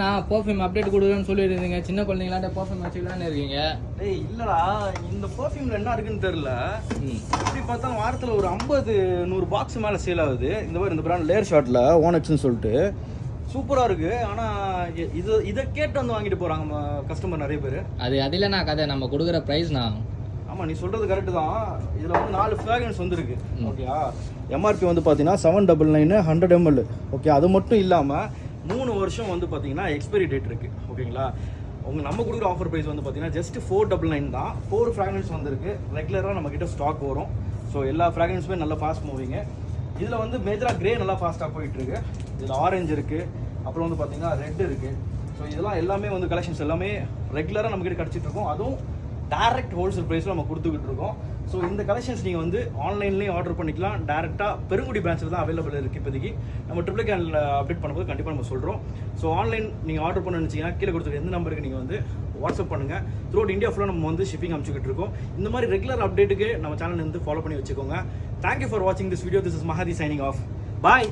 நான் perfume update கொடுக்குறேன்னு சொல்லியிருந்தீங்க. சின்ன குழந்தைங்களாட்ட பர்ஃப்யூம் வச்சுக்கலான்னு இருக்கீங்க. டேய் இல்லடா, இந்த பர்ஃப்யூம்ல என்ன இருக்குன்னு தெரியல. இப்படி பார்த்தா வாரத்தில் ஒரு 50-100 பாக்ஸ் மேலே சேல் ஆகுது. இந்த மாதிரி இந்த பிராண்ட் லேயர் ஷாட்டில் ஓனக்ஸ்ன்னு சொல்லிட்டு சூப்பராக இருக்குது. ஆனால் இதை கேட்டு வந்து வாங்கிட்டு போகிறாங்க கஸ்டமர் நிறைய பேர். அதில் நான் கதை நம்ம கொடுக்குற ப்ரைஸ்ண்ணா. ஆமாம், நீ சொல்கிறது கரெக்டு தான். இதில் வந்து 4 ஃப்ராக்ரன்ஸ் வந்துருக்கு. ஓகேயா, எம்ஆர்பி வந்து பார்த்தீங்கன்னா 799 100 ml. ஓகே, அது மட்டும் இல்லாமல் 3 வருஷம் வந்து பார்த்தீங்கன்னா எக்ஸ்பைரி டேட் இருக்குது. ஓகேங்களா, நம்ம கொடுக்குற ஆஃபர் ப்ரைஸ் வந்து பார்த்தீங்கன்னா ஜஸ்ட் 499 தான். 4 ஃப்ராக்ரன்ஸ் வந்துருக்கு. ரெகுலராக நம்மக்கிட்ட ஸ்டாக் வரும். ஸோ எல்லா ஃப்ராக்ரன்ஸுமே நல்லா ஃபாஸ்ட் மூவிங்கு. இதில் வந்து மேஜராக கிரே நல்லா ஃபாஸ்ட்டாக போயிட்டுருக்கு. இதில் ஆரஞ்சு இருக்குது, அப்புறம் வந்து பார்த்தீங்கன்னா ரெட் இருக்குது. ஸோ இதெல்லாம் எல்லாமே வந்து கலெக்ஷன்ஸ் எல்லாமே ரெகுலராக நம்மக்கிட்ட கிடச்சிட்ருக்கோம். அதுவும் டேரக்ட் ஹோல்சேல் ப்ரைஸில் நம்ம கொடுத்துக்கிட்டு இருக்கோம். ஸோ இந்த கலெக்ஷன்ஸ் நீங்கள் வந்து ஆன்லைன்லேயும் ஆர்டர் பண்ணிக்கலாம். டேரெக்டாக பெருங்குடி பிரான்ச்சில் தான் அவைலபிள் இருக்குது. இப்போதைக்கு நம்ம ட்ரிபிள் கேனில் அப்டேட் பண்ணும்போது கண்டிப்பாக நம்ம சொல்கிறோம். ஸோ ஆன்லைன் நீங்கள் ஆர்டர் பண்ண நினச்சிங்கன்னா கீழே கொடுத்துருக்க எந்த நம்பருக்கு நீங்கள் வந்து வாட்ஸ்அப் பண்ணுங்கள். த்ரூ அவுட் இந்தியா ஃபுல்லாக நம்ம வந்து ஷிப்பிங் அனுப்பிச்சிக்கிட்டு இருக்கோம். இந்த மாதிரி ரெகுலர் அப்டேட்டுக்கு நம்ம சேனல் வந்து ஃபாலோ பண்ணி வச்சுக்கோங்க. தேங்க்யூ ஃபார் வாட்சிங் this video. This is Mahdi signing off. Bye.